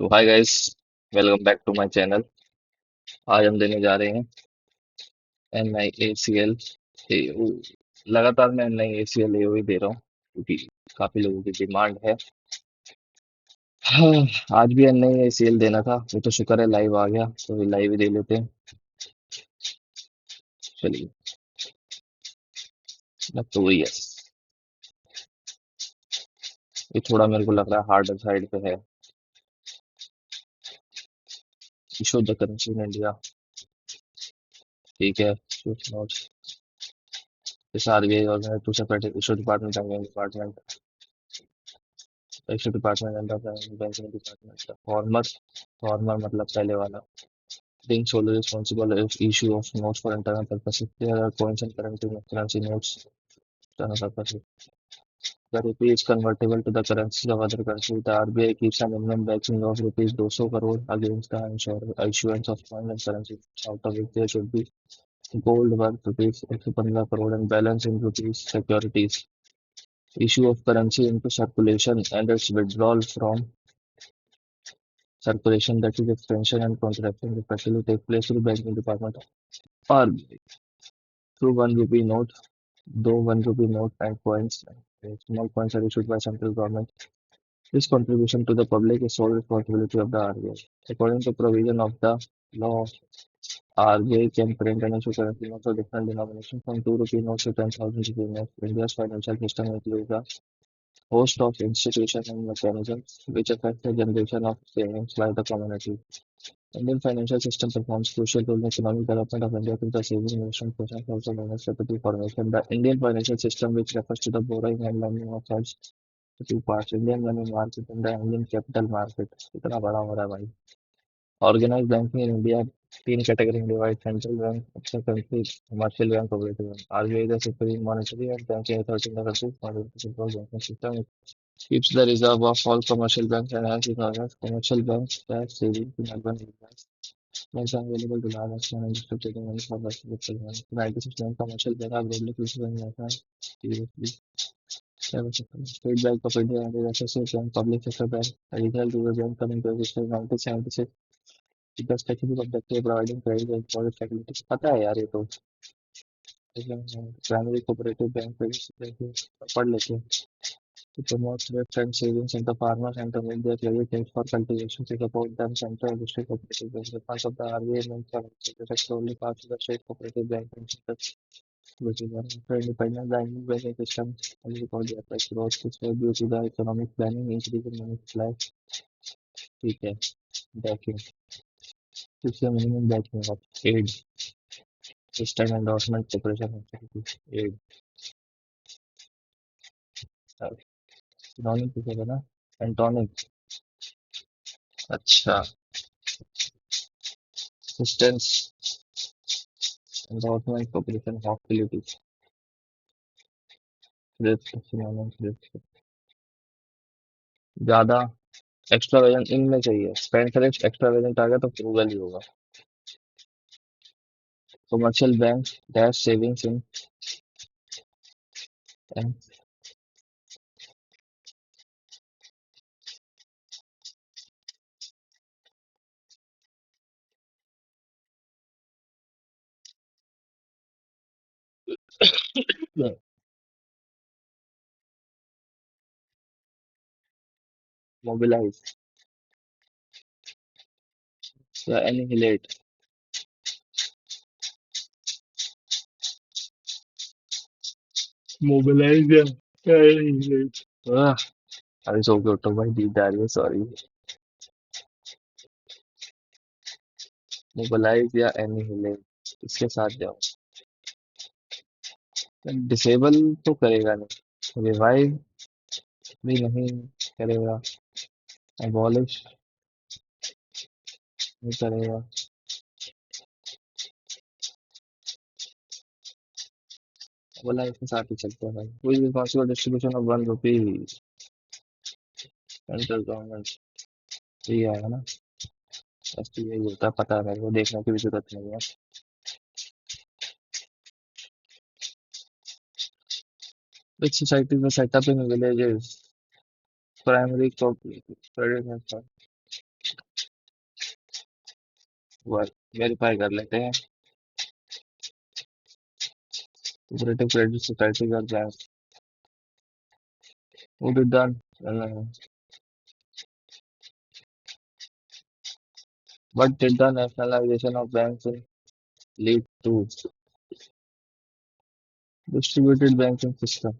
तो hi guys, welcome back to my channel. आज हम देने जा रहे हैं NIACL। लगातार मैं NIACL ही दे रहा हूँ क्योंकि काफी लोगों की डिमांड है। हाँ, आज भी NIACL देना था, वो तो शुक्र है लाइव आ गया, तो लाइव ही दे लेते हैं। चलिए। तो वही है, ये थोड़ा मेरे को लग रहा है हार्डर साइड पे है। Issue the currency in India. ठीक है। इस RBI और two separate issue department, department, issue department and banking department. Former, former मतलब पहले वाला। Being solely responsible if issue of notes for internal purposes. There are coins and currency notes. Internal purposes. The rupee is convertible to the currencies of other countries. The RBI keeps a minimum backing of rupees 200 crore against the issuance of coins and currency notes, out of which there should be gold worth rupees 115 crore and balance in rupees securities. Issue of currency into circulation and its withdrawal from circulation, that is extension and contraction, especially take place through banking department. RBI through 1 rupee note, though 1 rupee note and coins, small coins are issued by central government. This contribution to the public is sole responsibility of the RBI. According to provision of the law, RBI can print and issue currency notes of different denominations from 2 rupee notes to 10,000 rupee notes. India's financial system includes a host of institutions and mechanisms which affect the generation of savings by the community. Indian financial system performs crucial role in economic development of India through the saving investment process, also known as capital formation. The Indian financial system, which refers to the borrowing and lending of funds to two parts, Indian money market and the Indian capital market. इतना बड़ा हो रहा है भाई। Organized banking in India, तीन category में divide: central bank, अच्छा country, commercial bank, cooperative bank. RBI is the supreme monetary and banking authority in the country, controls banking system, keeps the reserve of all commercial banks and has its commercial banks that savings in urban areas. Loans are available to large extent and distributed money for the local. 96% commercial banks are broadly inclusive in national seriously. State Bank of India and the Associate Bank, Public Sector Bank, Regional Rural Bank coming to existence in 1976 with the specific objective of providing credit and deposit facilities. पता है यार ये तो primary cooperative bank पढ़ लेते हैं। To promote thrift and savings in the farmers and to make their credit needs for cultivation, to support them, central and district cooperative banks. The funds of the RBI meant for the sector only pass to the state cooperative banking sector, which is one after independent banking banking system and record the effect growth which was due to the economic planning, increase in money supply. ठीक है, backing. इससे minimum backing of aid, system endorsement, cooperation activities, aid. Synonym किसे कहना? Antonyms. अच्छा, assistance, endorsement, cooperation, hostilities. Thrift, synonym thrift. ज्यादा extravagant इनमें चाहिए, spend thrift extravagant आ गया तो फ्रूगल ही होगा। Commercial bank dash savings in and mobilise या एनिहिलेट। मोबिलाइज या एनिहिलेट। अभी सो के उठो भाई, नींद आ रही है, सॉरी। मोबिलाइज या एनिहिलेट, इसके साथ जाओ। डिसेबल तो करेगा नहीं, रिवाइव भी नहीं करेगा, एबॉलिश नहीं करेगा। बोला इसके साथ ही चलते हैं भाई। हुई responsible distribution of 1 rupee, central government. ये आएगा ना, बस तो यही होता है, पता है मेरे को, देखने की भी जरूरत नहीं है। Which societies were set up in villages? Primary cooperative credit and fund. Verify कर लेते हैं। कोऑपरेटिव क्रेडिट सोसाइटी का बैंक। वो भी done. What did the nationalization of banks lead to? Distributed banking system.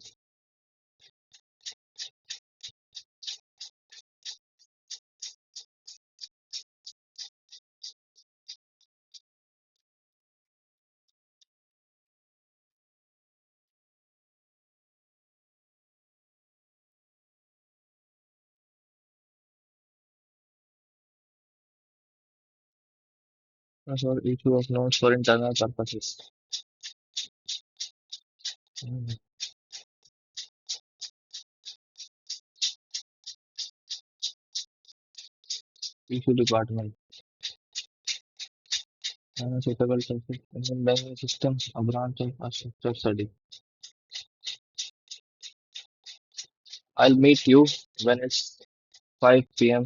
For issue of notes for internal purposes. Hmm. Issue department. Suitable Indian banking system, a branch of a structured study. I'll meet you when it's 5 p.m.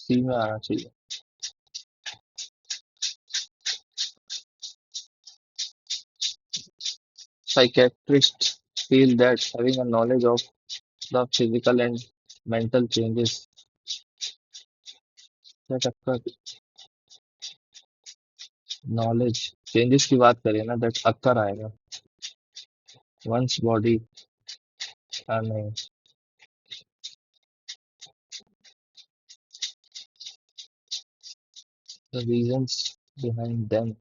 सी में आना चाहिए। Psychiatrists feel that having a knowledge of the physical and mental changes that occur, knowledge changes की बात करें ना, that occur आएगा once body नहीं, the reasons behind them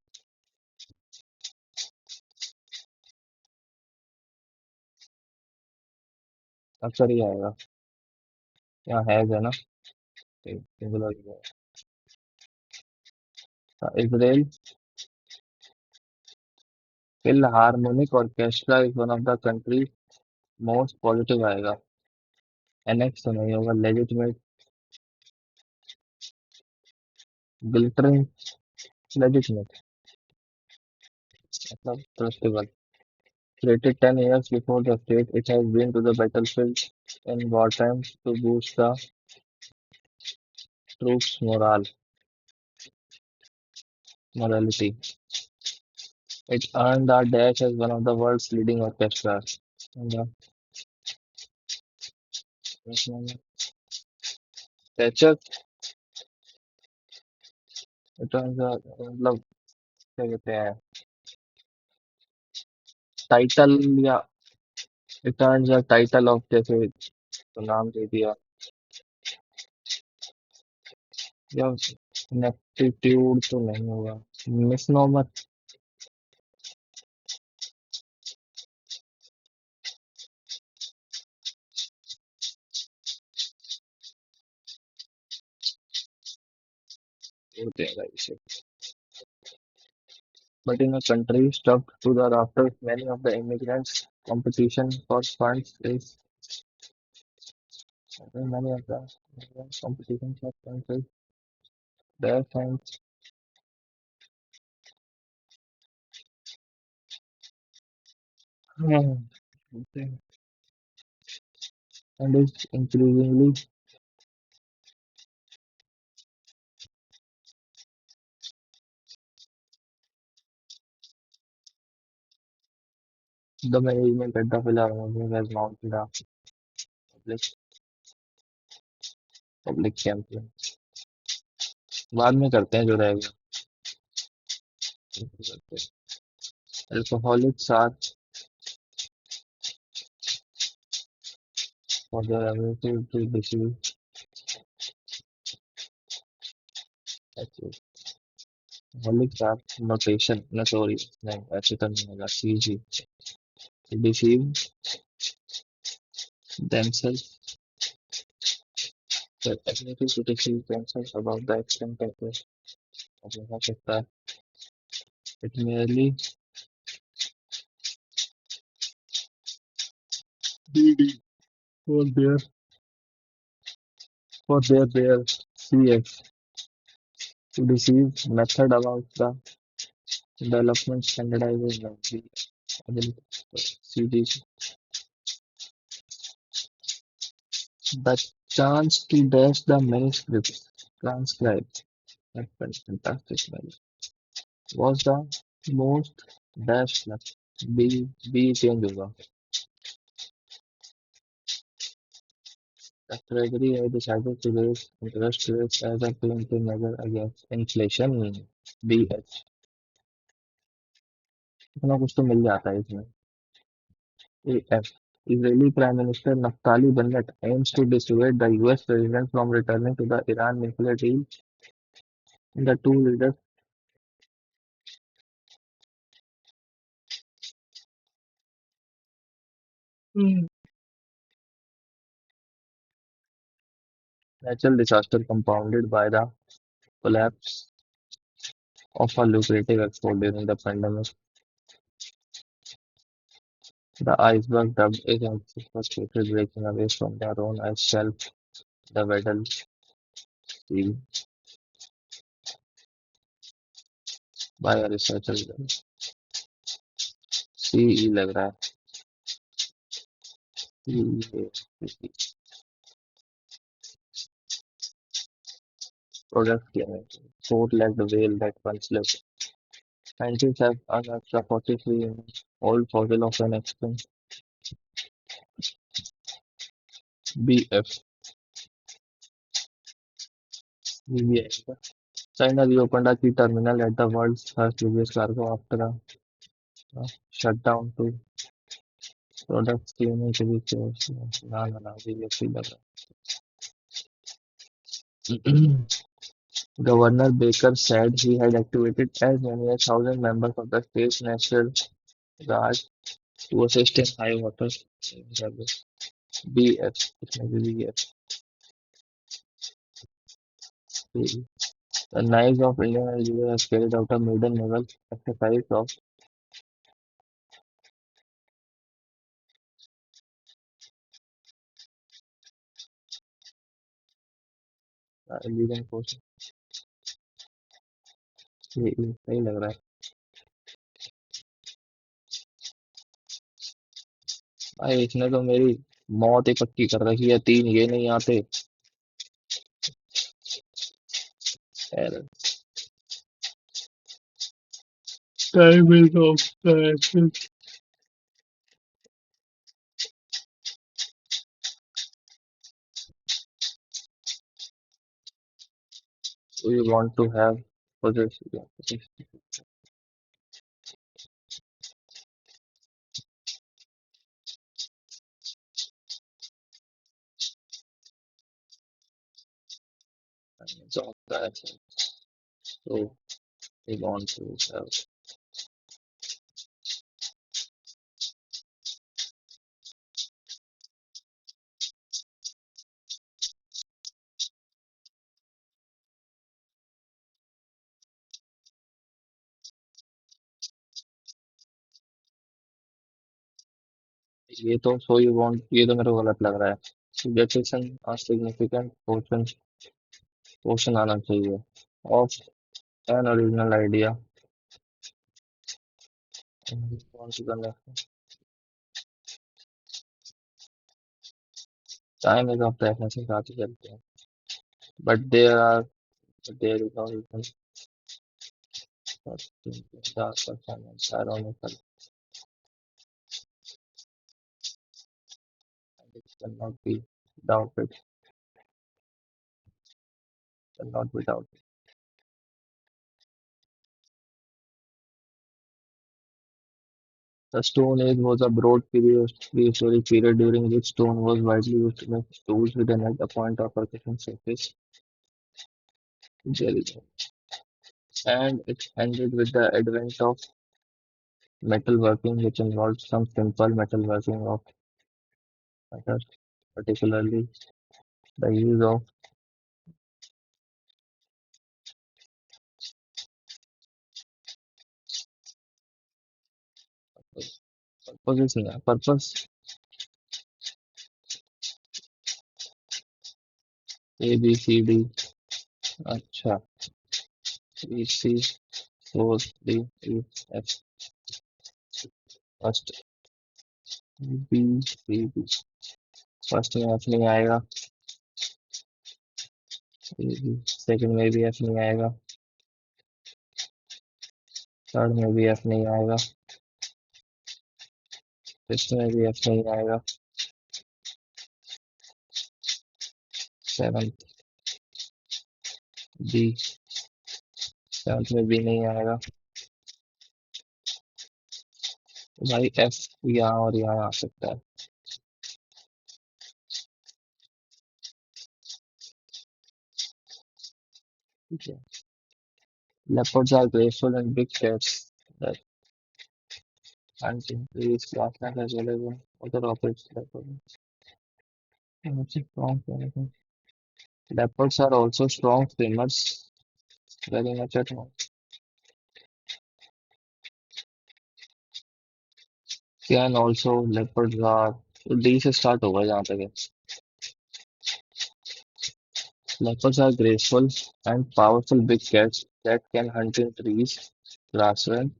अक्सर ही आएगा। यहाँ हैज है ना, सिंगुलर है। Israel Philharmonic Orchestra is one of the country's most positive आएगा। एनेक्स तो नहीं होगा। लेजिटमेट, glittering, legitimate मतलब trustable। Created 10 years before the state, it has been to the battlefield in wartime to boost the troops' morality. It earned a dash as one of the world's leading orchestras. And the Thatcher, it earns a मतलब क्या कहते हैं title या it earns a title of जैसे तो नाम दे दिया या इनेप्टिट्यूड तो नहीं होगा। मिसनोमर बोलते हैं इसे। But in a country stuffed to the rafters, many of the immigrants' competition for funds is many of the immigrants' competition for funds is their funds and is increasingly the management at the Philharmonic has mounted a public public campaign। बाद में करते हैं जो रहेगा। Alcoholics are for their ability to deceive alcoholics are notorious नहीं ऐसे तो नहीं होगा CG to deceive themselves the ability to deceive themselves about the extent of their हो सकता है it merely DD for their CX to deceive method about the development standardization of the ability CDs that Chance to dash the manuscripts. Transcribe. That fantastic man. Was the most dash left. B change होगा. The Treasury has decided to raise interest rates as a preemptive measure against inflation. BH. इतना कुछ तो मिल जाता है इसमें. AF. Israeli Prime Minister Naftali Bennett aims to dissuade the US president from returning to the Iran nuclear deal. The two leaders. Hmm. Natural disaster compounded by the collapse of a lucrative export during the pandemic. The iceberg dubbed agency frustrated breaking away from their own ice shelf. The Weddell seal by a researcher. CE लग रहा है. CE. Product claimant. Four-legged whale that once lived. Scientists have unearthed a 43-year-old fossil of an extinct BF. BBI. China reopened a key terminal at the world's first UPS cargo after a shutdown to products claiming to be closed. No, BBI लग रहा. Governor Baker said he had activated as many as 1,000 members of the state's National Guard to assist in high water saving service. BF. इसमें भी BF. The Knights of Indian Railways has carried out a maiden naval exercise of illegal force. ये सही लग रहा है. भाई इसने तो मेरी मौत ही पक्की कर रखी है. तीन ये नहीं आते. खैर, time is of the essence. We want to have possession. It's of the essence. So we want to have. ये तो so you want. ये तो मेरे को गलत लग रहा है. Suggestion a significant portion आना चाहिए of an original idea. कौन सी करना है? Time is of the essence के साथ ही चलते हैं. But there is no reason for dark performance, ironical, and it doubted, cannot be doubted. The Stone Age was a broad prehistoric period during which stone was widely used to make tools with an edge, a point, or percussion surface. Jelly. And it ended with the advent of metalworking, which involved some simple metalworking of matter, particularly the use of purpose नहीं है. Purpose ABCD. अच्छा. BC4D E F. First. BCD. First में F नहीं आएगा. Second में भी F नहीं आएगा। थर्ड में भी एफ नहीं आएगा। फिफ्थ में भी एफ नहीं आएगा। Seventh B. सेवंथ में बी नहीं आएगा। तो भाई एफ यहाँ और यहाँ आ सकता है। ठीक है। Leopards are graceful and big cats that hunt in trees, grassland as well as in other operates leopard. What's it wrong for anything? Leopards are also strong swimmers, very much at home. Can also leopards are तो D से start होगा जहाँ तक है। Leopards are graceful and powerful big cats that can hunt in trees, grassland,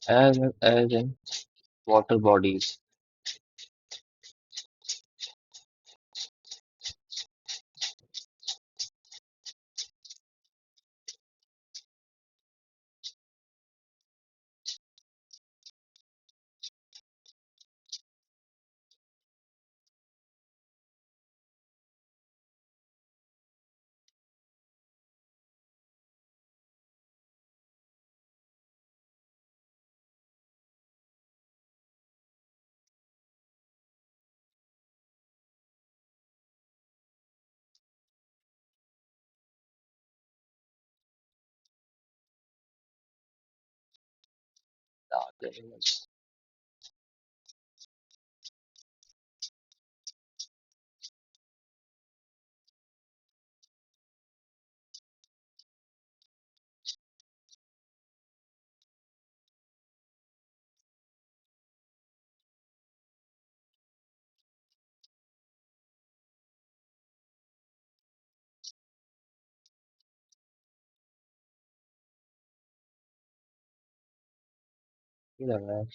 as in water bodies. Dark animals. You know, man.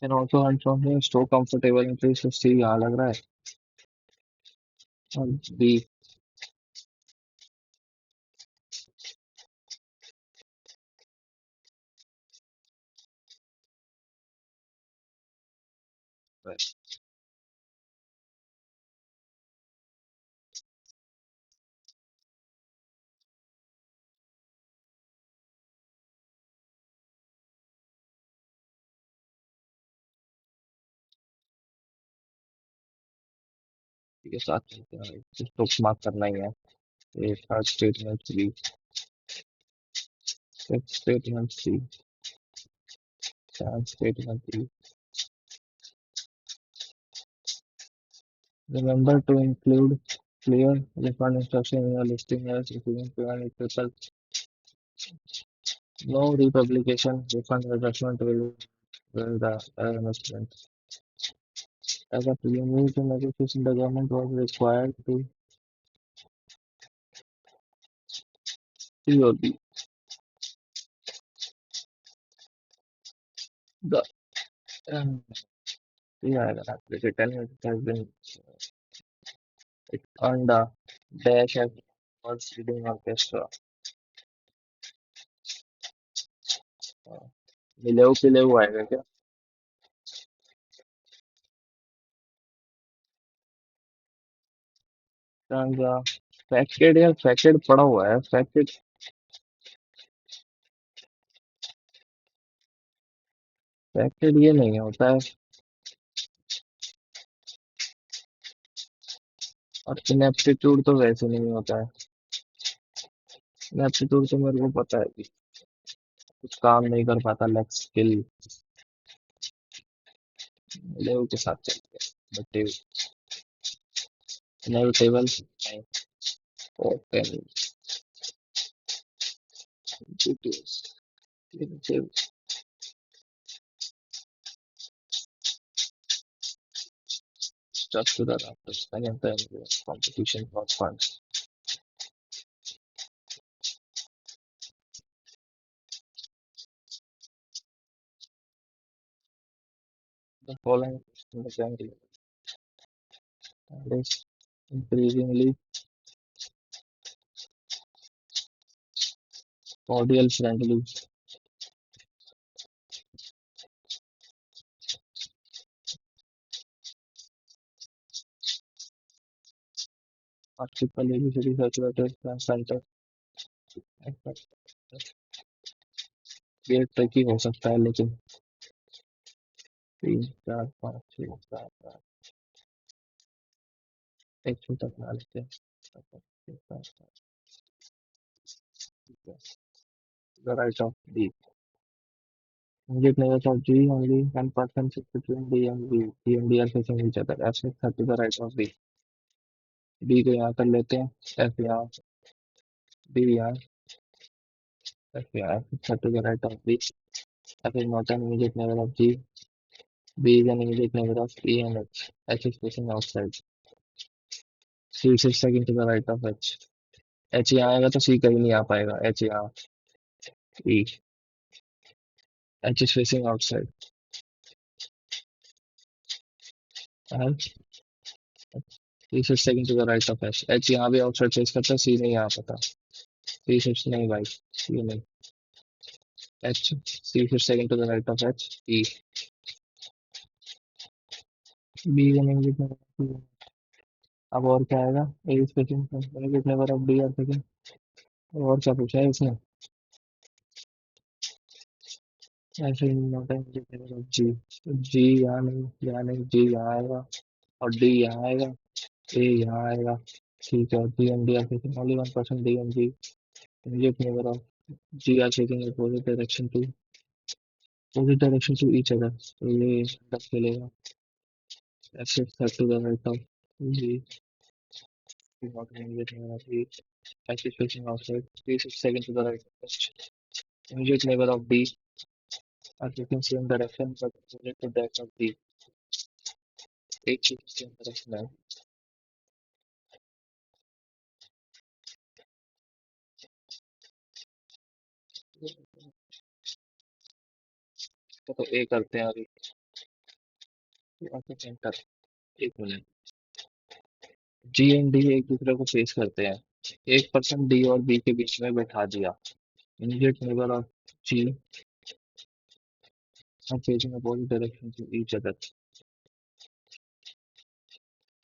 Can also hunt from here, store comfortable in place to see यहाँ लग रहा है। और B के साथ चलते हैं। इसको मार्क करना ही है। ये third statement B, fifth statement C, seventh statement E. Remember to include clear refund instruction in your listing as including prevent people. No republication, refund adjustment will the investment. As a preliminary to negotiation, the government was required to C or B. The yeah, the written it has been it earned a dash at first reading orchestra. मिले पिले हुआ आएगा क्या? क्या faceted या faceted पड़ा हुआ है फैक्टेड। फैक्टेड ये नहीं होता है। और इनएप्टीट्यूड तो वैसे नहीं होता है। इनएप्टीट्यूड तो मेरे को पता है कि कुछ काम नहीं कर पाता लैक स्किल। लेव के साथ चलते हैं but inevitable open details stuck to the rafters and enter into a competition for funds. The following in the family is increasingly cordial, friendly, article research letters, center. ये ट्रिकी हो सकता है लेकिन 3 4 5 6 7 8 एक छोटा बना लेते हैं the right of D. Immediate neighbors of G only 10% sits between D and B. D and D are facing each other. F is 30 the right of D. D को यहाँ कर लेते हैं F यहाँ D यहाँ F यहाँ F is 30 the right of B. F is not an immediate neighbor of G. B is an immediate neighbor of E and H. H is facing outside. C sits second to the right of H. H यहाँ आएगा तो C कहीं नहीं आ पाएगा. H यहाँ E. H is facing outside. And E sits second to the right of H. H यहाँ भी outside face करता है. C नहीं आ पाता. C sits नहीं भाई. C नहीं. H. C sits second to the right of H. E. B बनेंगे कितने? अब और क्या आएगा? A is facing कितने बार अब D और सेकंड और क्या पूछा है इसने? ऐसे ही नोट है G. G यहाँ नहीं G यहाँ आएगा और D यहाँ आएगा A यहाँ आएगा ठीक है G and D are facing only 1% D and G immediate neighbor of G are taking opposite direction to each other तो ये तब चलेगा F is set to the right of G is not immediate neighbor of G H is facing outside D is second to the right of H immediate neighbor of D are taking same direction but opposite to that of D H is same direction है तो A करते हैं अभी centre एक minute G and D एक दूसरे को face करते हैं एक पर्सन D और B के बीच में बैठा दिया immediate neighbor of G are facing opposite direction to each other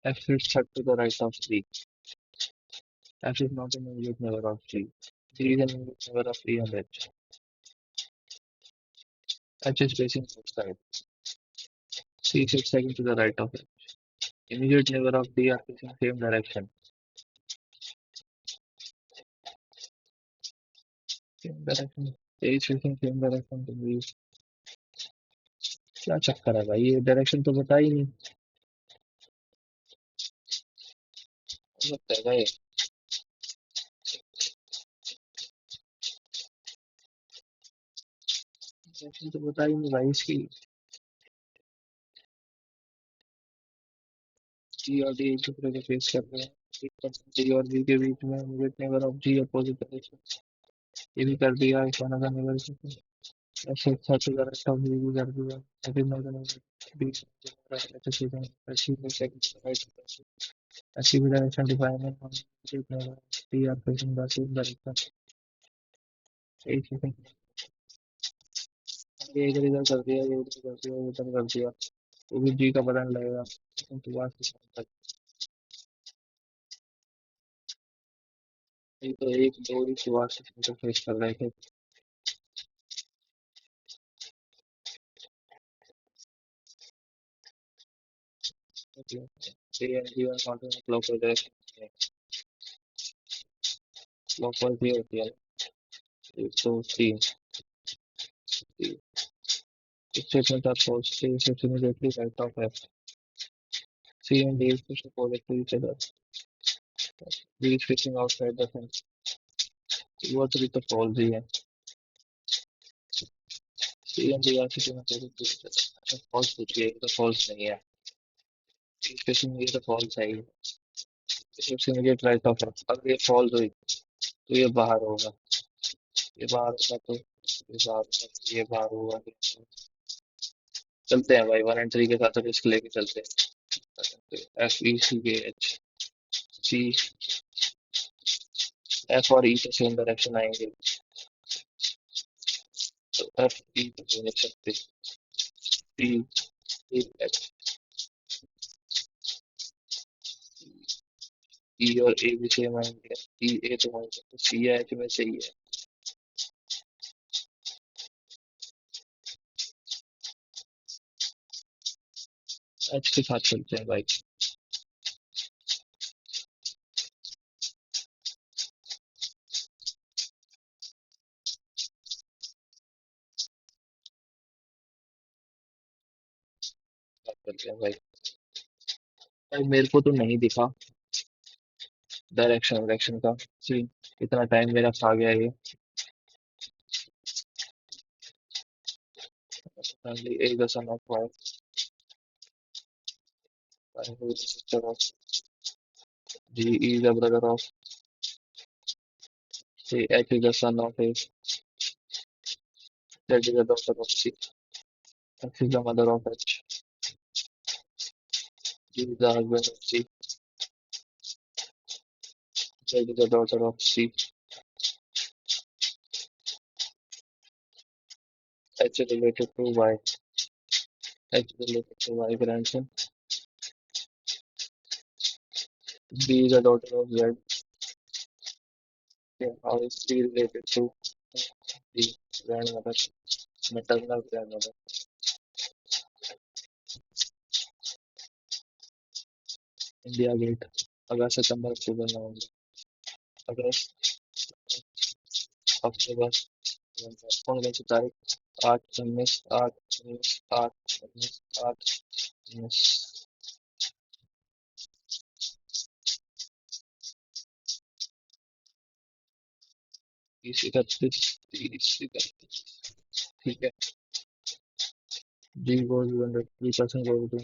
F is set to the right of D F is not an immediate neighbor of G D is an immediate neighbor of E and H H is facing outside C sits second to the right of H immediate neighbor of D are facing same direction same direction A is facing same direction to B क्या चक्कर है भाई ये direction तो बता ही नहीं लगता है भाई डायरेक्शन तो बता ही नहीं भाई इसकी जी और डी एक दूसरे को फेस कर रहे हैं एक पर्सन जी और बी के बीच में immediate neighbour of G opposite direction ये भी कर दिया एक अनदर नेबर ऐसे अच्छा से डायरेक्ट ऑफ बी भी कर दिया ऐसे नॉट नेबर बी ऐसे सीधा ऐसी में सेकंड राइट ऐसी भी डायरेक्शन डिफाइन है immediate neighbour D R facing the same direction एक सेकंड ये इधर इधर कर दिया ये उधर कर दिया ये उधर कर दिया वो भी जी का बटन लगेगा तो बात तक ये तो एक दो ही शुरुआत से इंटरफेस कर रहे थे CNG और कॉन्टिन्यूस क्लॉकवाइज डायरेक्शन क्लॉकवाइज ये होती है एक तो तीन statement of force C is immediately right of F C and D is opposite to each other D is facing outside the fence वो तो तो false ही है C and D are facing opposite to each other अच्छा false पूछिए ये तो false नहीं है D is facing ये तो false है ही इसमें immediate right of F अगर ये false हुई तो ये बाहर होगा ये बाहर होगा तो ये बाहर होगा तो ये बाहर होगा चलते हैं भाई, 1 एंड 3 के साथ रिस्क लेके चलते हैं। एफ ई सी के एच सी, एफ और ई तो सेम डायरेक्शन आएंगे, तो एफ ई तो नहीं लिख सकते, सी एच, ई और ए भी सेम आएंगे, ई ए तो होंगे, तो सी या एच में से ही है। एच के साथ चलते हैं भाई। चलते हैं भाई। भाई मेरे को तो नहीं दिखा डायरेक्शन डायरेक्शन का सीन, इतना टाइम मेरा खा गया ये। Apparently, A the son of Y, Y who is the sister of G, E is the brother of C, H is the son of A, Z is the daughter of C, X is the mother of H, G is the husband of C, Z is the daughter of C, H is related to Y, H is related to Y grandson, B is the daughter of Z, okay, how is C related to D, grandmother, maternal grandmother, India Gate, अगस्त सितंबर अक्टूबर नवंबर, अगस्त अक्टूबर नवंबर, कौन सी तारीख, 8 19 8 19 8 19 8 19, 30 31 30 31, ठीक है। G goes 100, 3% goes to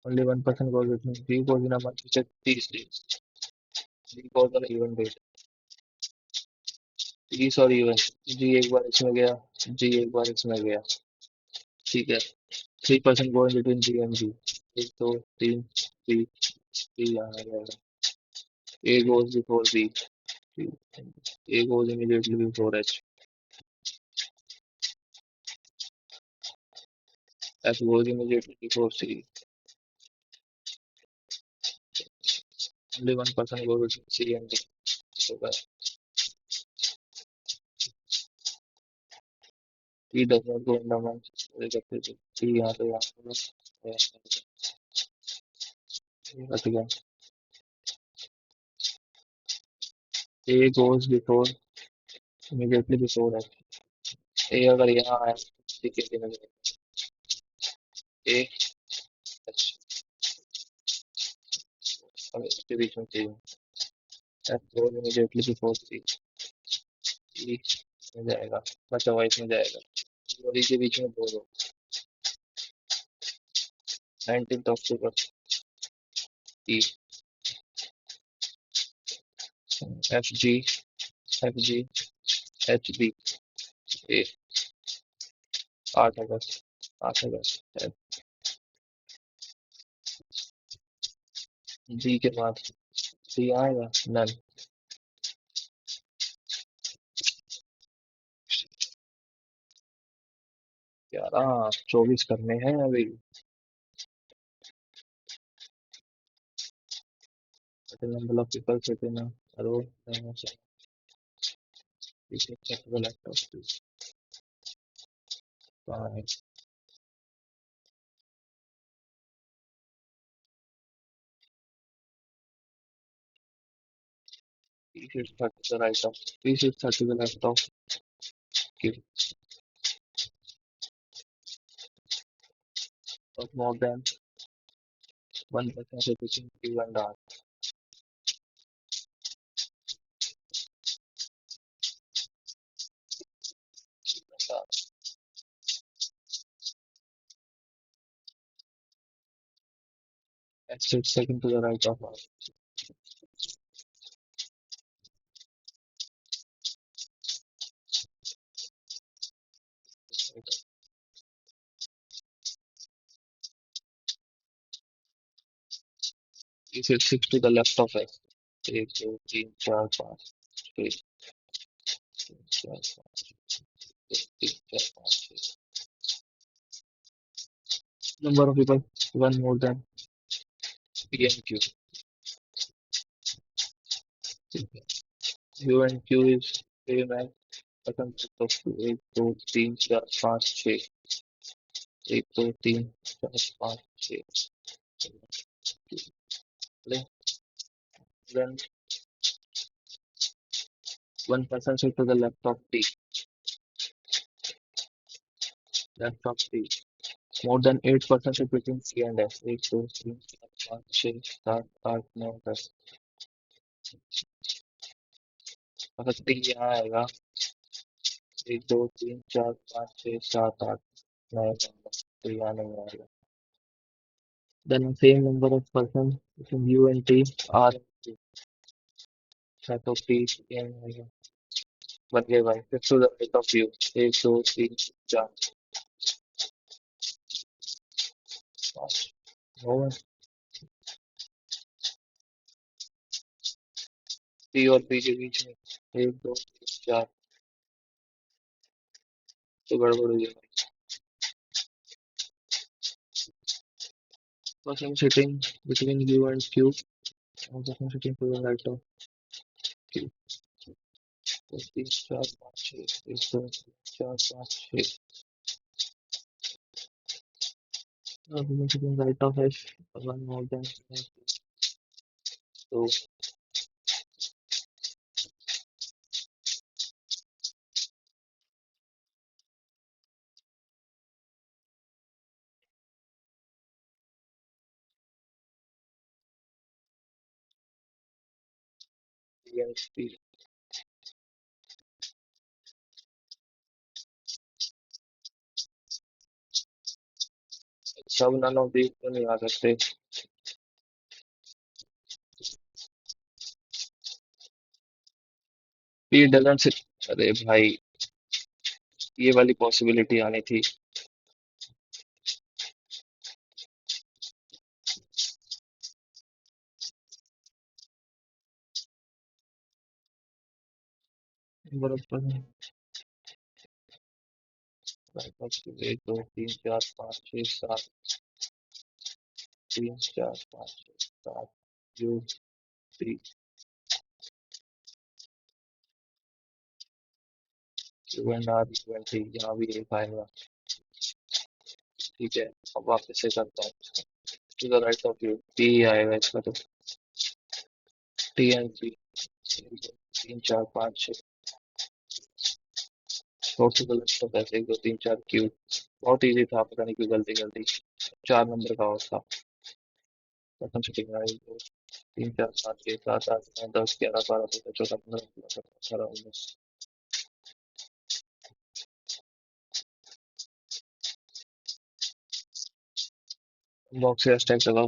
only 1% goes with me. G goes in a month which is 30 days. G goes on even date. G और even, G एक बार इसमें गया, G एक बार इसमें गया, ठीक है। 3% goes between G and G, 1 2 3 3 यहाँ आ जाएगा। A goes before B, A goes immediately before H, F goes immediately before C, only 1% goes between C and D. So T does not go in the month. T यहाँ पे बच गया। A goes before, immediately before H. A अगर यहाँ आया तो C के दिन A H, अब इसके बीच में चाहिए, F goes immediately before C, E में जाएगा, बचा हुआ इसमें जाएगा, E और E के बीच में दो 19th October E, F G F G H B A, 8 अगस्त 8 अगस्त जी के बाद सी आएगा नन। यार 24 करने हैं अभी। certain number of people sit in a row and we can check the laptop please. Fine. We should start the right of. We should start to the left of. Give of more than 1% reducing Q and R. And sit second to the right of R. Sit six to the left of S. एक दो तीन चार पाँच छः तीन चार पाँच तीन चार पाँच छः. Number of people, one more than P and Q. U and Q is same as second set of two. एक दो तीन चार पाँच छः. एक दो तीन चार पाँच छः. Then one person sit to the left of T. Left of T. More than 8% sit between C and S. एक दो तीन चार पाँच छः सात आठ नौ दस. अगर T यहाँ आएगा एक दो तीन चार पाँच छः सात आठ नौ दस. तो यहाँ नहीं आएगा. Then same number of person between U and T are set of T in बन गए भाई. फिर to the right of you. एक दो तीन चार पाँच. हो टी और पी के बीच में एक दो तीन चार. तो गड़बड़ हुई है भाई. person sitting between U and Q. और person sitting to the right of Q. तो तीन चार पाँच छः. एक दो तीन चार पाँच छः. और person sitting right of S. One more than तो P and T. सब none of these तो नहीं आ सकते. P doesn't sit. अरे भाई ये वाली पॉसिबिलिटी आनी थी. बराबर. right of Q. एक दो तीन चार पाँच छः सात. तीन चार पाँच छः सात. U P Q and R U and T. यहाँ भी एक आएगा. ठीक है. अब वापस से करता हूँ. To the right of you P आएगा इसका. तो T and P. तीन चार पाँच छः. Four to the left of S. एक दो तीन चार Q. बहुत इजी था. पता नहीं क्यों गलती गलती. चार नंबर का और था. प्रथम सेटिंग एक दो तीन चार पाँच छः सात आठ नौ दस ग्यारह बारह तेरह चौदह पंद्रह सोलह सत्रह अठारह उन्नीस. बॉक्स या स्टैक लगाओ.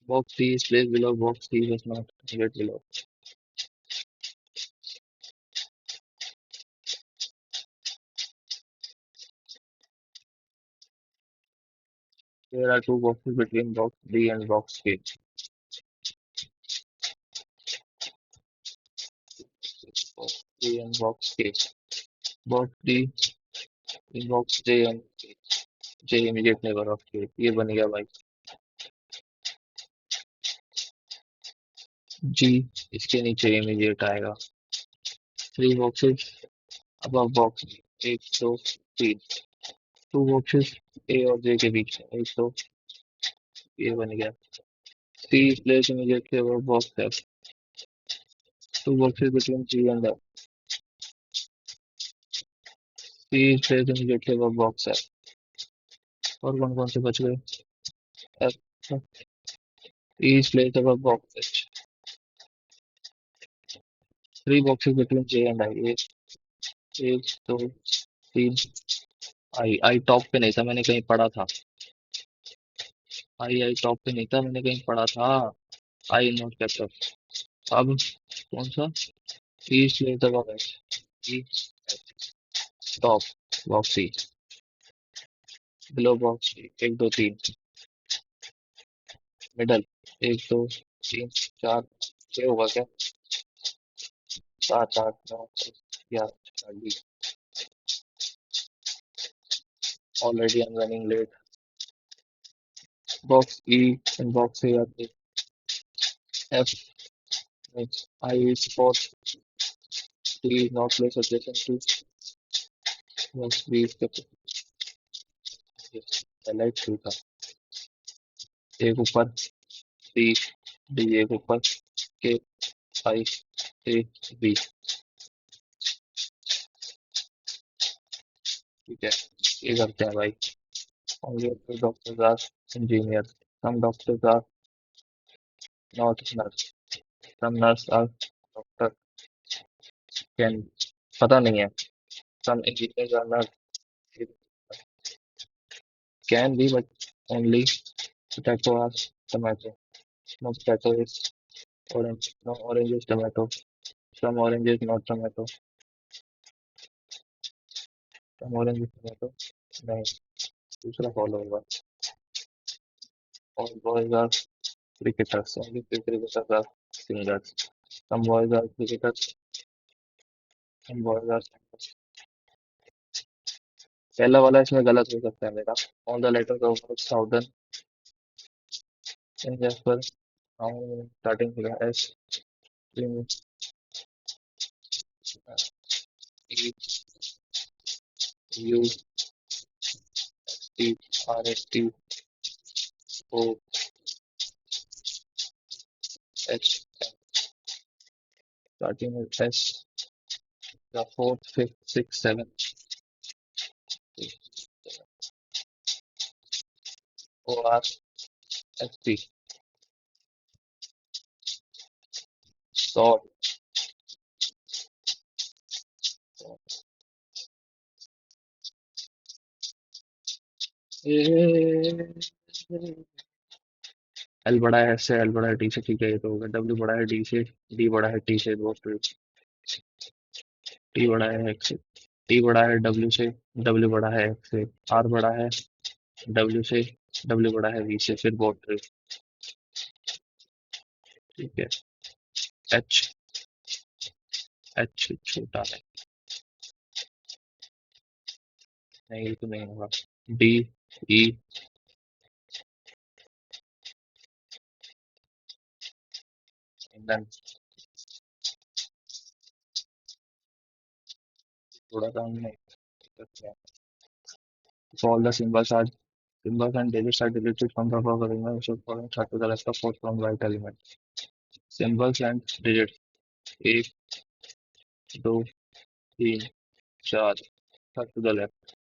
Box C is placed below. Box C was not yet below. There are two boxes between box D and box K. Box D and box K. Box D in box J and K. J immediate neighbor of K. ये बन गया भाई. G इसके नीचे immediate आएगा. Three boxes above box D. एक दो तीन. Two boxes A और J के बीच में. एक दो. ये बन गया. C is placed immediately above box F. Two boxes between G and F. C is placed immediately above box F. और कौन कौन से बच गए. F. E is placed above box H. Three boxes between J and I. एक दो तीन. आई top पे नहीं था. मैंने कहीं पढ़ा था. आई टॉप पे नहीं था. मैंने कहीं पढ़ा था. I not capture. अब कौन सा? East letter of H. E, top box C, below box D, एक दो तीन, मिडल, एक दो तीन चार, छः होगा क्या? सात आठ नौ दस ग्यारह, D. Already I am running late. Box E and box A आते, F I is fourth, D not place adjacent to, box B is पहला ही था। एक ऊपर, डी, डी एक ऊपर, के आई ए बी। ठीक है, ये करते हैं भाई। Only a few doctors are engineers. Some doctors are not nurse. Some nurse are doctor can, पता नहीं है। Some engineers are nurse can be, but only potato are tomato. No potato is orange. No orange is tomato. Some orange is not tomato. Some orange is tomato. नहीं, दूसरा follow होगा। All boys are cricketers. Only few cricketers are singers. Some boys are cricketers. Some boys are singers. पहला वाला इसमें गलत हो सकता है मेरा। On the letter of southern इन पर स्टार्टिंग होगा S, E, U, T, R S T, O, H, starting with S, the fourth fifth six seven, O R S T, sort. L बड़ा है एस से, एल बड़ा है T से, ठीक है ये तो होगा। डब्ल्यू बड़ा है डी से, डी बड़ा है टी से, बहुत टी बड़ा है एक्स से, टी बड़ा है डब्ल्यू से, डब्ल्यू बड़ा है एक्स से, आर बड़ा है डब्ल्यू से, डब्ल्यू बड़ा है वी से, फिर बहुत। ठीक है, एच, एच छोटा है, नहीं ये तो नहीं होगा। डी, ई, देन थोड़ा सा हमने करते हैं। So all the symbols and digits are deleted from the above element, so following chart to the left of fourth from right element. Symbols and digits एक दो तीन चार, third to the left,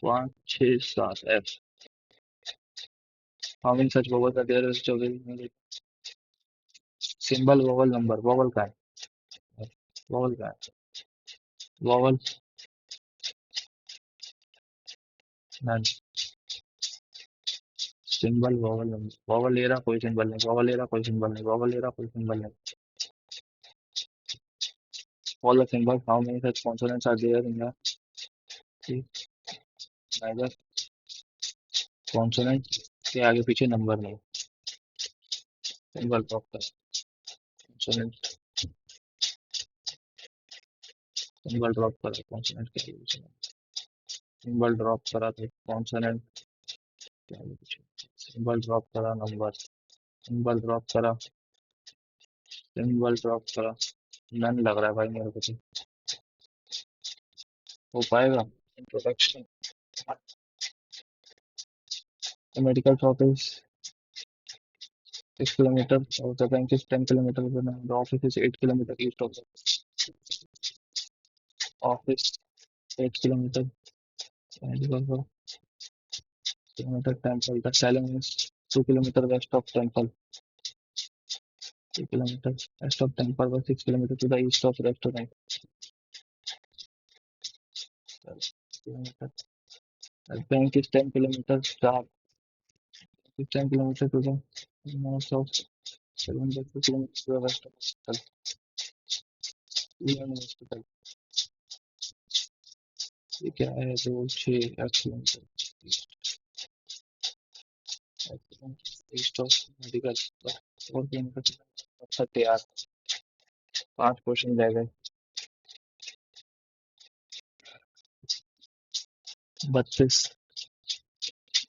पाँच छः सात F. How many such vowels are there? Symbol vowel number, vowel का है, vowel का है, vowel none, symbol vowel number, vowel ले रहा कोई सिंबल नहीं, वोवल ले रहा कोई सिंबल नहीं, वोवल ले रहा कोई सिंबल नहीं। All the symbols, how many such consonants are there in the neither consonant के आगे पीछे नंबर नहीं, सिंबल ड्रॉप करा, consonant सिंबल ड्रॉप करा, consonant के आगे पीछे सिंबल ड्रॉप करा तो consonant के आगे पीछे, सिंबल ड्रॉप करा नंबर, सिंबल ड्रॉप करा, सिंबल ड्रॉप करा, नन लग रहा है भाई मेरे को तो। हो पाएगा? Introduction, the medical shop is 6 kilometers or the bank is 10 kilometers away, and the office is 8 kilometers east of the office, 8 kilometers, and the kilometer temple, the salon is 2 kilometers west of temple, 2 kilometers west of temple, but 6 kilometers to the east of restaurant. Kilometer. The bank is 10 kilometers, 4 10 kilometer to the north of 700 kilometers to the west of hospital. Leon Hospital. ये क्या है? 2 6 kilometre east of medical 4 kilometre. अच्छा तैयार 5 question रह गए। 32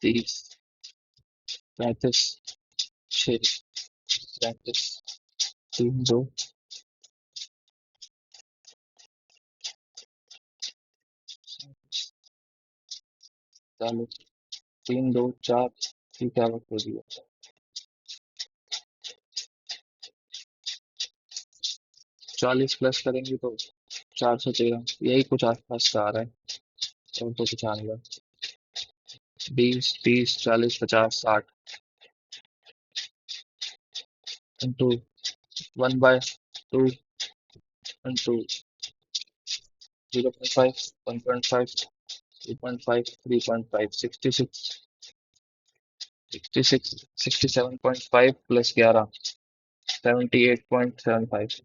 30 35 6 35 3 2 40 3 2 4 की क्या वक्त हो रही है? 40 प्लस करेंगे तो 413 यही कुछ आसपास का आ रहा है। और तो कुछ आने लगा 20 30 40 50 60 into 1/2 into 0.5 1.5 2.5 3.5 66 66 67.5 plus 11 78.75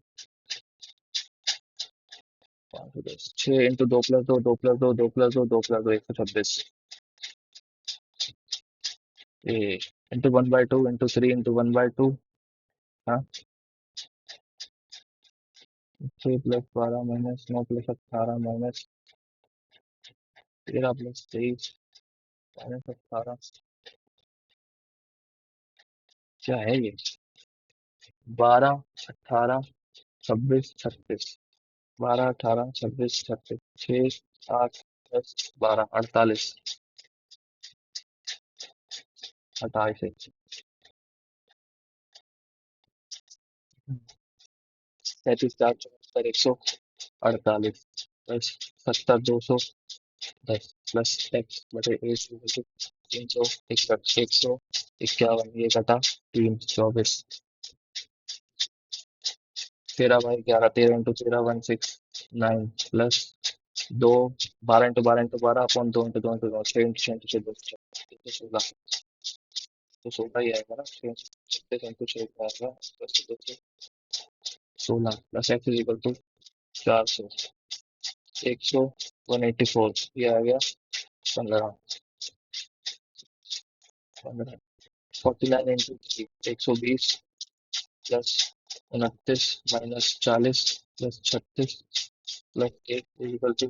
6 into 2 plus 2 2 plus 2 2 plus 2 2 plus 2 126 into 1/2 into 3 into 1/2 हाँ 6 plus 12 minus 9 plus 18 minus 13 plus 23 minus 18 क्या है ये? 12 18 26 36 12 18 26 36 6 8 10 12 48 28 37 4 74 148 10 70 210 प्लस एक्स बटे 361 151 ये घटा 3 24 13/11 13 into 13 169 plus 2 12 into 12 into 12 upon 2 into 2 into 2 6 into 6 into 6 16 तो 16 ही आएगा ना 36 इंटू 6 आएगा plus 16 plus x is equal to 400 100 184 ये आ गया 15 15 49 into 3 120 plus 29 minus 40 plus 36 plus 1 equal to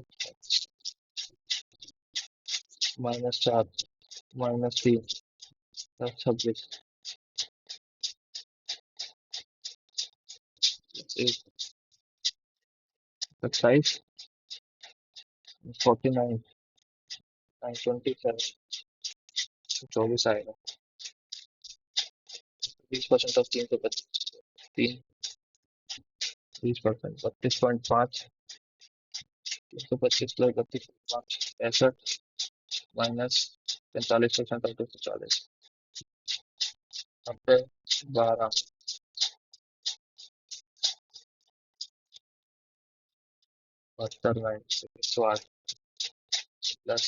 -4 -3 plus 26 27 49 927 24 आएगा 20% of 325 3 20% 32.5 325 plus 32.5 65 minus 45% of 240 90 12 72 108 plus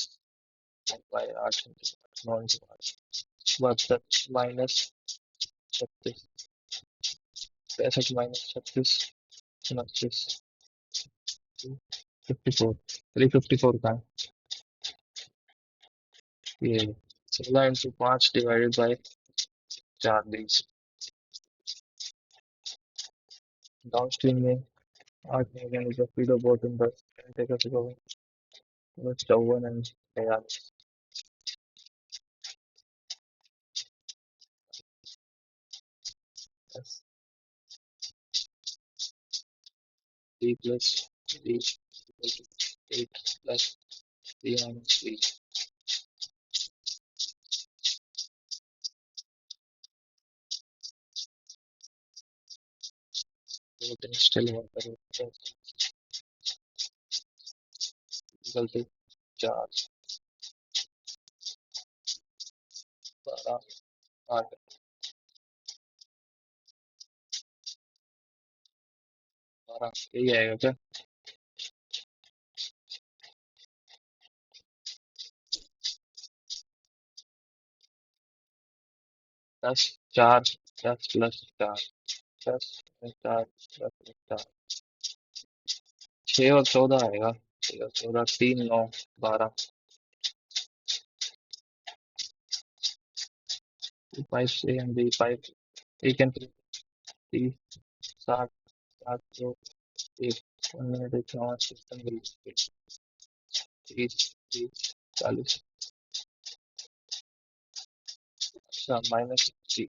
8 9 72 minus 36 65 minus 36 29 54 354 का ये 16 इंटू 5 डिवाइडेड बाई 4 बीस डाउनस्ट्रीम में 8 mechanical feeder boat in the taker 54 and 43 3 plus 3 equal to 8 plus 3 minus 3 then still water equal to 4 12 8 12 यही आएगा क्या? दस चार, 10 + 4, 10 + 4, 10 + 4, 6 और 14 आएगा। 6 और 14, 3 9 12, 5 A and B, 5 3 7 7 2 1, 1 minute 1 system will 30 30 40। अच्छा -60,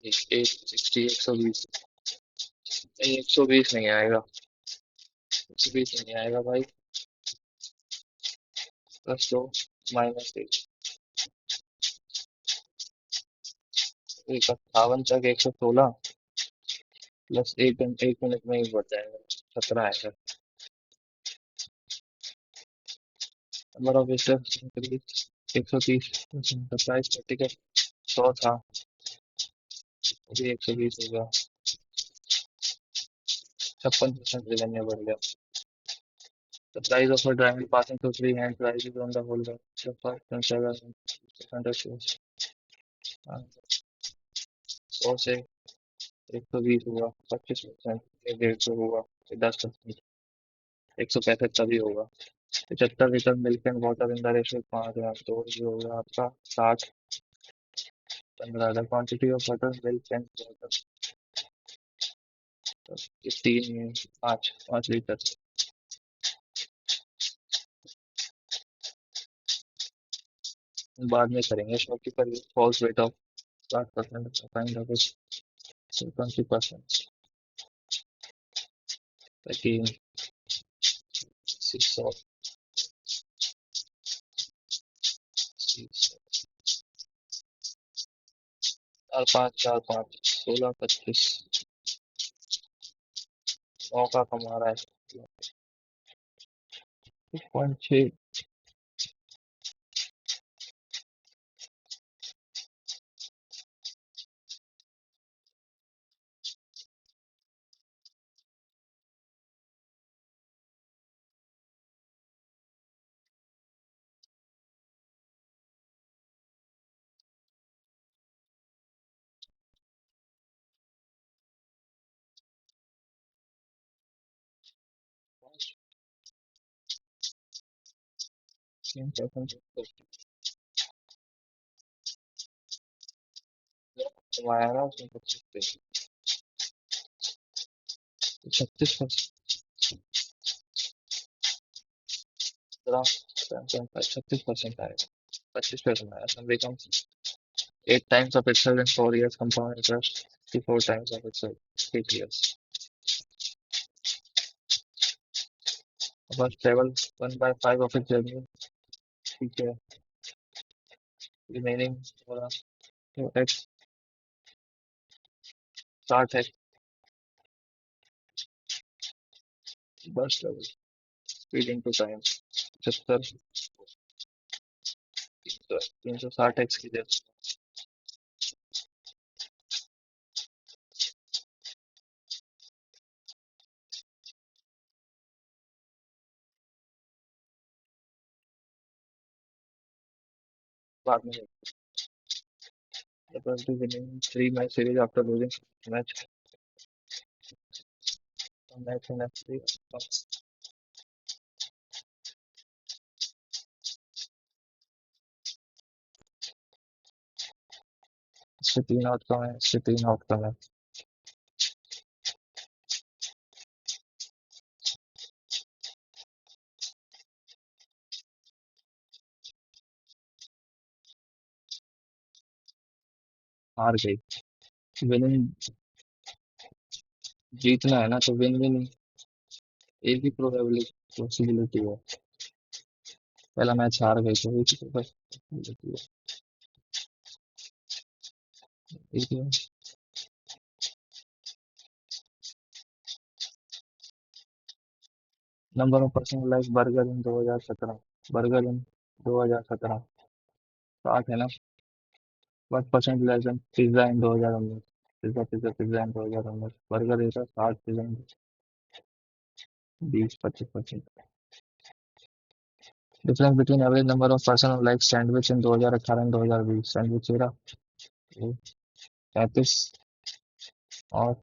-8 60, 120। नहीं, 120 नहीं आएगा, 120 नहीं आएगा भाई। +2 -1, 158 तक 116 प्लस 1 मिनट में ही बढ़ जाएगा, 17 आएगा। Number of visitors increase 130, price ticket 100 था, अभी 120 हो गया, 56% रेवेन्यू बढ़ गया। The price of a diamond passing through three hand prices on the whole web. The first and seven percent shows. 100 से 120 हुआ, 25%, 150 हुआ, 10%, 165 तभी होगा। 75 litre milk and water in the ratio 5 तो ये होगा आपका 60 15। The quantity of buttermilk and water 5 litre. बाद में करेंगे shopkeeper false weight of 60% find the 20%, ताकि 6 और 4 5 4 5 16 25, 100 का कमा रहा है 6.6। कमाया ना उसने 36%, 36% आएगा, 25% आया। Some becomes 8 times of itself in 4 years, compound interest 54 times of itself 8 years. About travel 1/5 of its journey, ठीक है, remaining थोड़ा तो x 60 है। बस travel speed into time 75, 360 x की जगह बाद में। The first to winning 3 match series after losing match match in F3, 3 outcome है, इससे 3 आउटकम है। हार गई, विनिंग जीतना है ना, तो विन विन एक ही प्रोबेबिलिटी पॉसिबिलिटी है। पहला मैच हार गई तो एक ही प्रोबेबिलिटी है, एक ही। Number of person like burger in 2017, burger in 2017 60 है ना। 1% less than pizza in 2019, pizza pizza pizza in 2019, burger rate 60, pizza 20 25%। Difference between average number of person like sandwich in 2018 and 2020। Sandwich 13, 35 और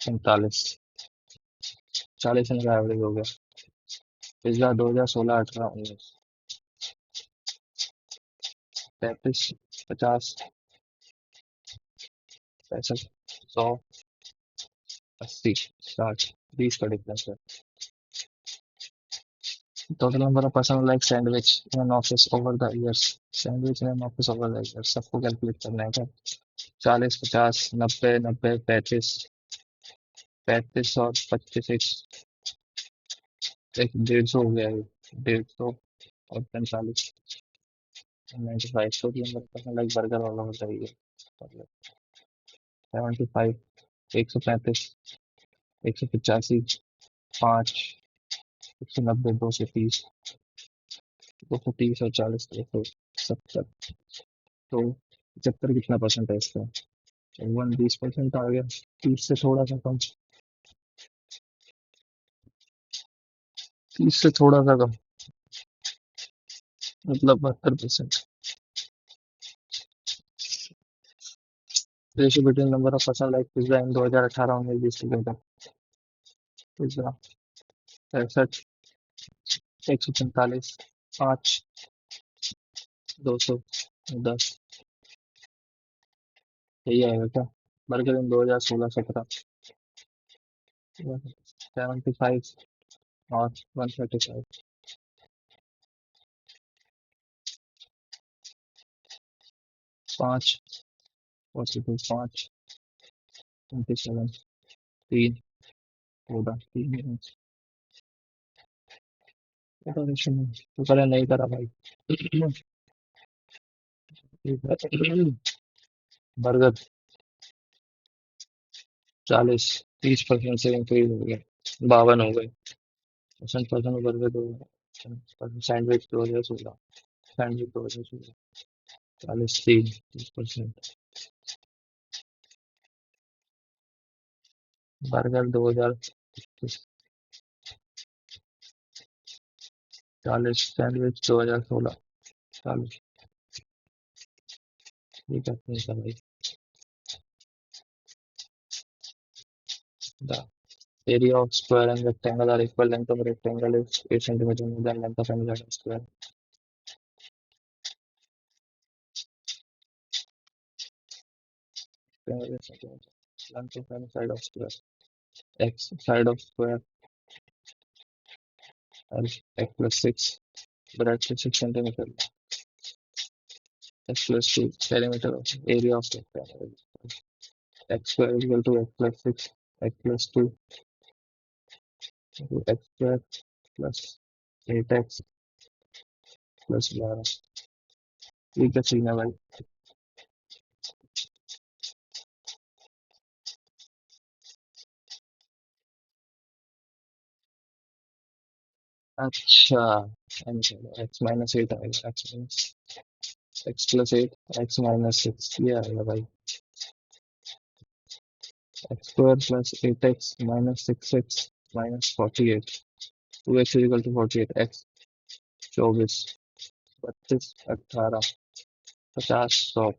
45। 40 इनका average हो गया। Pizza 2016, 18, 19। 35, 50, 65, 100, 80, 60, 20 का difference है। Total number of person like sandwich in an office over the years. Sandwich in an office over the years सबको calculate करना है क्या? 40, 50, 90, 90, 35, 35 और 25, एक 150 हो गया ये। 150 और 45, 95। Total number of person like burger वाला हो जाएगी। 75, 135, 185, 5, 190, 230, 230 और 40, 270। तो 75 कितना परसेंट है इसका? 20% आ गया। 30 से थोड़ा सा कम। 30 से थोड़ा सा कम, मतलब 72%। Ratio between number of person like pizza in 2018 में 20 टुगेदर। पिज्जा 65, 145, 5, 210। यही आएगा क्या? बर्गर इन 2016-17, 75 और 135। 5, 42, 5, 27, 3, 14, 3। तो करे नहीं करा भाई। बर्गर 40, 30% से इंक्रीज हो गया। 52 हो गए। Percent percent burger 2। Sandwich 2016, sandwich 2016, 40, 3, 30%। Burger 2021, 40। Sandwich 2016, 40। ठीक है, नहीं था भाई। The area of square and rectangle are equal. Length of rectangle is 8 centimeter more than length of any side of square. Rectangle is centimeter. Length of any side of square. X side of square is x plus 6. Breadth is 6 centimeter. X plus 2 perimeter of area of rectangle. X square is equal to x plus 6. X plus 2 into x square plus 8x plus 12. ठीक है, सीना भाई। अच्छा, x minus 8 आएगा। x minus x plus 8, x minus 6, ये आएगा भाई। x square plus 8x minus 6x minus 48। 2x is equal to 48। x 24, 32, 18, 50, 100।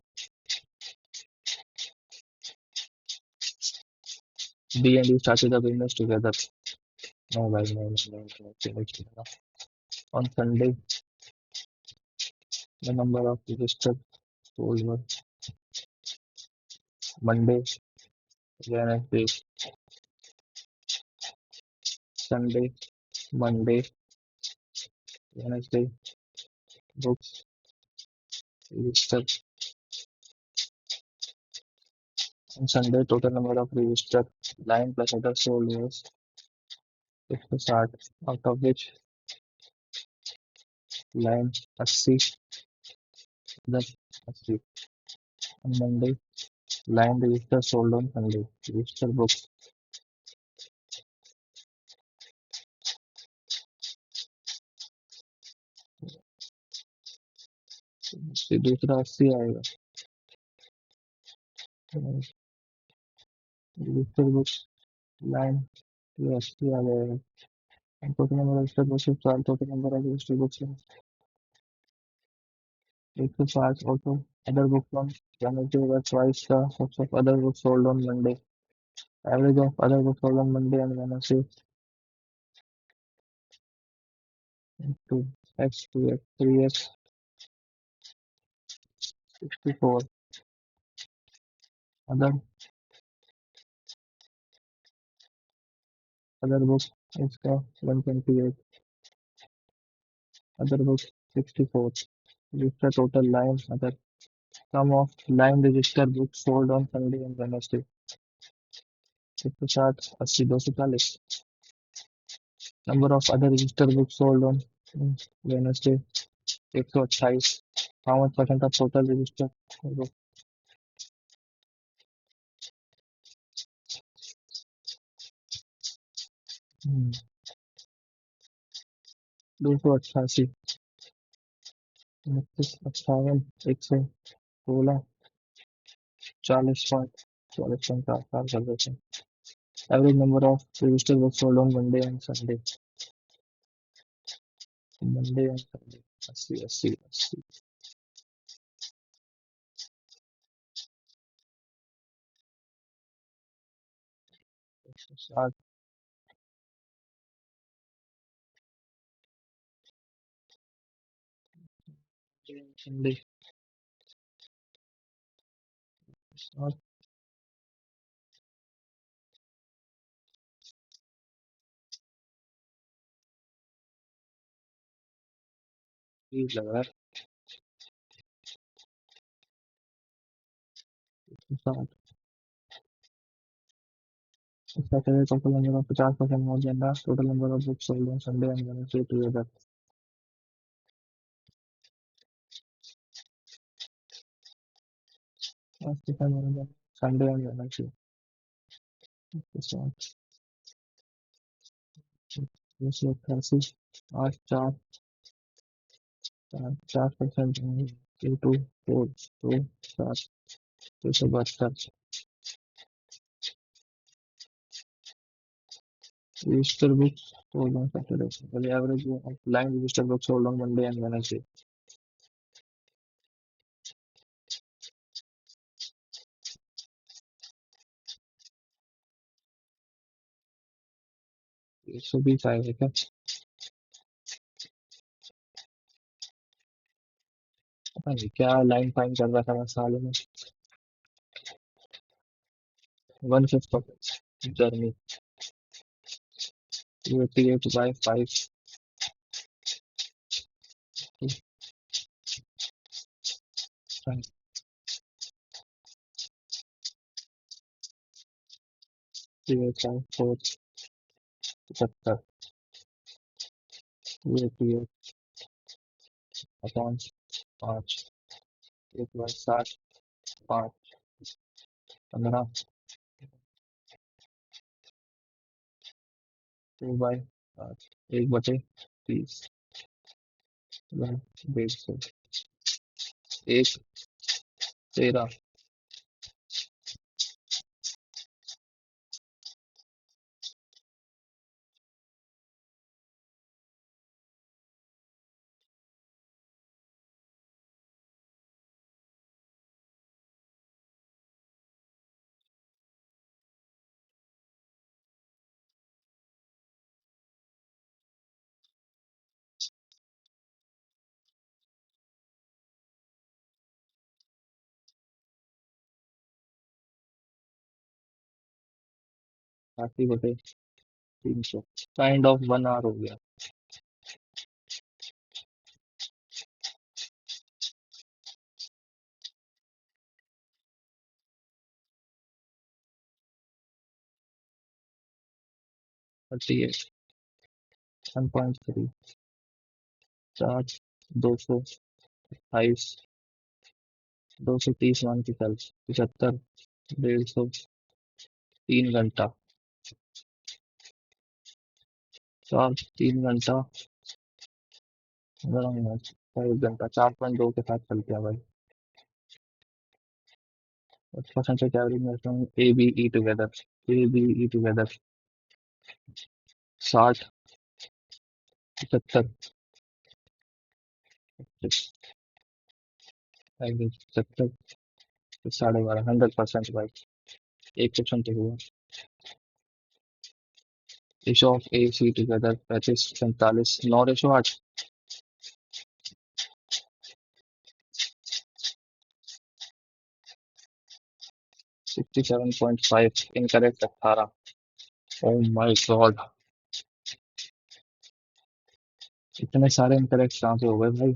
B and D started the business together. No भाई, no, चलेगा। On Sunday, the number of registered stores were Monday, Wednesday, Sunday, Monday, Wednesday, books registered. On Sunday, total number of registered line plus other sold was 160, out of which line 80, other 80. On Monday, line register sold on Sunday. Register books से दूसरा 80 आएगा। Register books line ये 80 आ जाएगा। Total number register books 4, total number of register books 160 also. Other books on Wednesday were twice the books of other books sold on Monday. Average of other books sold on Monday and Wednesday into x 2x 3x 64. Other other book is the 128. Other book 64. Register total line other sum of line register books sold on Sunday and Wednesday. 160 80 240. Number of other register books sold on Wednesday 128. How much percent of total register book? 288 58 116 40 40 Average number of register books sold on Monday and Sunday. Monday and Sunday. I see. Start Sunday. Start please लग रहा है. Start. Saturday total number of 50% more than last total number of books sold on Sunday and Wednesday together. Last different more than Sunday and Wednesday. Start. This is 30. आज 4% Q2 4 2 7 272 register books sold on Saturday. The average of line register books sold on Monday and Wednesday. It should be 5 है क्या? पता नहीं क्या line fine कर रहा था मैं सालों में. 1/5 of journey 288 by 5 288 4 75 288 upon 5 1 by 60 5 15 2 by 5 1/30 1/150 1 13 80/300 kind of 1 our हो गया. 38 1.3 चार्ज 228 230 मान के चल 75 150 3 घंटा चार्ज 3 घंटा 11 मिनट 1 घंटा 4.2 के साथ चलते हैं भाई. 50% से average maximum A B E together A B E together 60 75 भाई जब तक 12.5 100% भाई। एक क्वेश्चन तो हुआ। Ratio of A C together 35 45 9:8। 67.5 incorrect 18। Oh my god, इतने सारे इनकरेक्ट कहाँ से हो गए भाई।